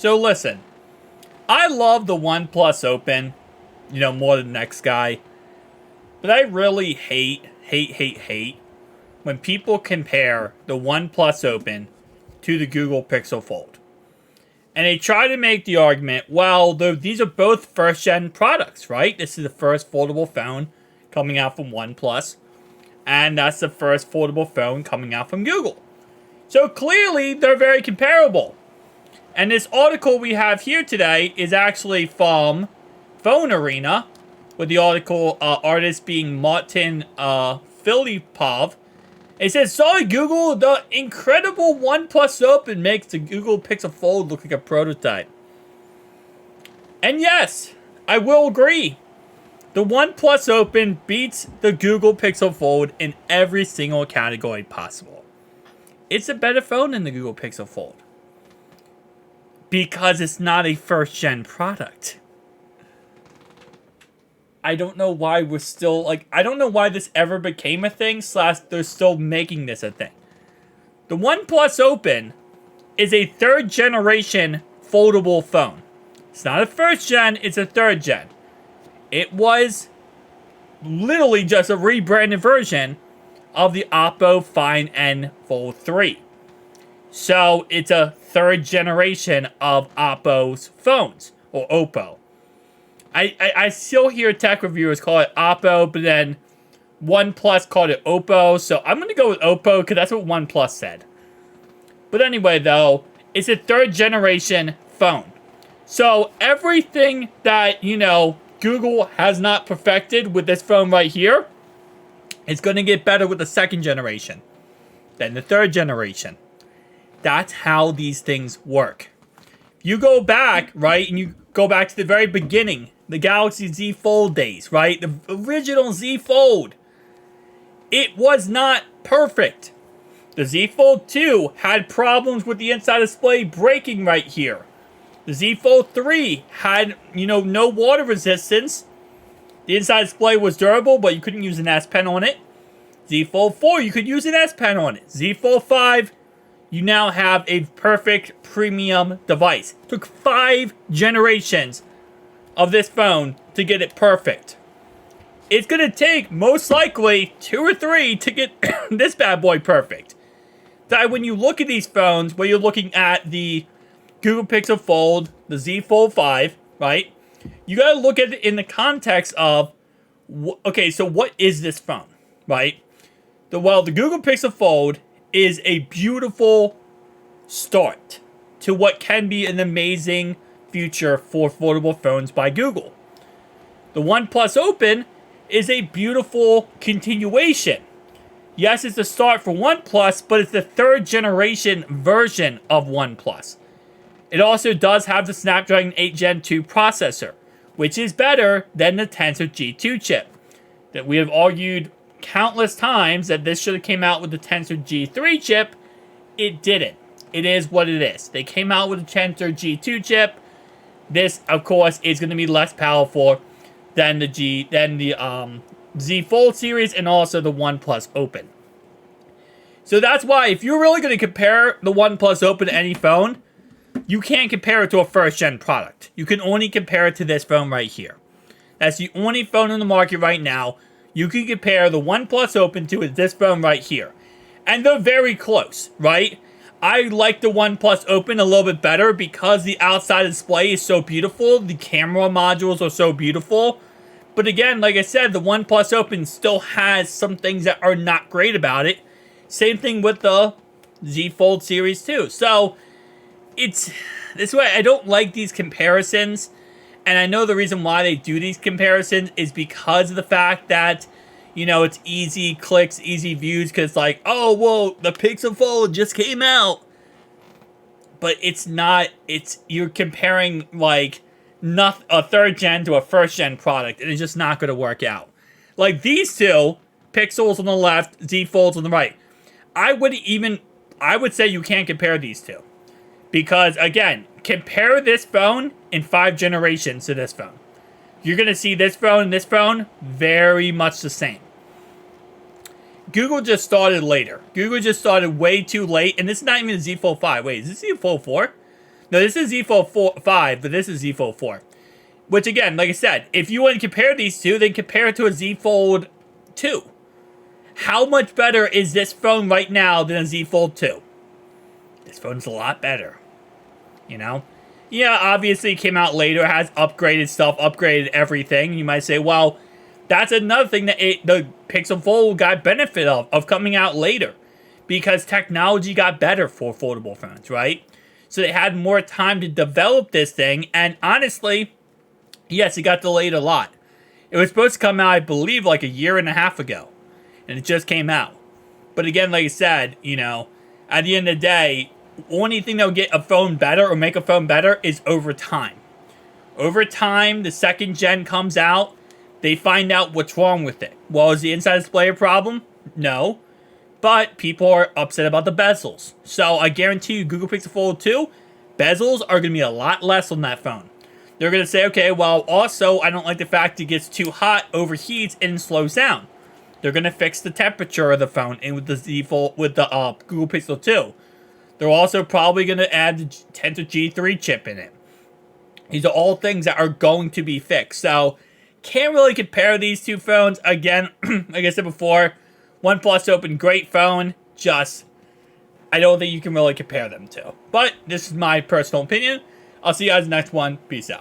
So listen, I love the OnePlus Open, more than the next guy. But I really hate when people compare the OnePlus Open to the Google Pixel Fold. And they try to make the argument, well, these are both first-gen products, right? This is the first foldable phone coming out from OnePlus. And that's the first foldable phone coming out from Google. So clearly, they're very comparable. And this article we have here today is actually from Phone Arena, with the article artist being Martin Filipov. It says, sorry Google, the incredible OnePlus Open makes the Google Pixel Fold look like a prototype. And yes, I will agree. The OnePlus Open beats the Google Pixel Fold in every single category possible. It's a better phone than the Google Pixel Fold. Because it's not a first-gen product. I don't know why we're still, I don't know why this ever became a thing, / they're still making this a thing. The OnePlus Open is a third-generation foldable phone. It's not a first-gen, it's a third-gen. It was literally just a rebranded version of the Oppo Find N Fold 3. So, it's a third generation of Oppo's phones, or Oppo. I still hear tech reviewers call it Oppo, but then OnePlus called it Oppo, so I'm going to go with Oppo because that's what OnePlus said. But anyway, though, it's a third generation phone. So everything that, Google has not perfected with this phone right here is going to get better with the second generation, then the third generation. That's how these things work. You go back, right, and you go back to the very beginning, the Galaxy Z Fold days, right? The original Z Fold. It was not perfect. The Z Fold 2 had problems with the inside display breaking right here. The Z Fold 3 had, no water resistance. The inside display was durable, but you couldn't use an S Pen on it. Z Fold 4, you could use an S Pen on it. Z Fold 5, you now have a perfect premium device. It took 5 generations of this phone to get it perfect. It's going to take, most likely, 2 or 3 to get this bad boy perfect. That when you look at these phones, where you're looking at the Google Pixel Fold, the Z Fold 5, right? You got to look at it in the context of, okay, so what is this phone, right? The Google Pixel Fold is a beautiful start to what can be an amazing future for foldable phones by Google. The OnePlus Open is a beautiful continuation. Yes, it's a start for OnePlus, but it's the third generation version of OnePlus. It also does have the Snapdragon 8 Gen 2 processor, which is better than the Tensor G2 chip. That we have argued countless times that this should have came out with the Tensor G3 chip. It didn't. It is what it is. They came out with the Tensor G2 chip. This, of course, is going to be less powerful than the Z Fold series and also the OnePlus Open. So that's why if you're really going to compare the OnePlus Open to any phone, you can't compare it to a first-gen product. You can only compare it to this phone right here. That's the only phone on the market right now you can compare the OnePlus Open to is this phone right here. And they're very close, right? I like the OnePlus Open a little bit better because the outside display is so beautiful. The camera modules are so beautiful. But again, like I said, the OnePlus Open still has some things that are not great about it. Same thing with the Z Fold series too. So, it's this way. I don't like these comparisons. And I know the reason why they do these comparisons is because of the fact that, it's easy clicks, easy views, because oh, well, the Pixel Fold just came out. But it's not, you're comparing, not a third gen to a first gen product, and it's just not going to work out. These two, Pixels on the left, Z Folds on the right. I would say you can't compare these two. Because, again, compare this phone in 5 generations to this phone. You're going to see this phone and this phone very much the same. Google just started later. Google just started way too late. And this is not even a Z Fold 5. Wait, is this Z Fold 4? No, this is Z Fold 5, but this is Z Fold 4. Which, again, like I said, if you want to compare these two, then compare it to a Z Fold 2. How much better is this phone right now than a Z Fold 2? This phone's a lot better. You know? Yeah, obviously it came out later, has upgraded stuff, upgraded everything. You might say, well, that's another thing that the Pixel Fold got benefit of coming out later. Because technology got better for foldable phones, right? So they had more time to develop this thing, and honestly, yes, it got delayed a lot. It was supposed to come out, I believe, like a year and a half ago. And it just came out. But again, like I said, you know, at the end of the day, only thing that will get a phone better or make a phone better is over time. Over time, the second gen comes out, they find out what's wrong with it. Well, is the inside display a problem? No. But people are upset about the bezels. So I guarantee you, Google Pixel Fold 2, bezels are going to be a lot less on that phone. They're going to say, okay, well, also, I don't like the fact it gets too hot, overheats, and slows down. They're going to fix the temperature of the phone and with the Google Pixel 2. They're also probably going to add the Tensor G3 chip in it. These are all things that are going to be fixed. So, can't really compare these two phones. Again, like I said before, OnePlus Open, great phone. Just, I don't think you can really compare them to. But, this is my personal opinion. I'll see you guys in the next one. Peace out.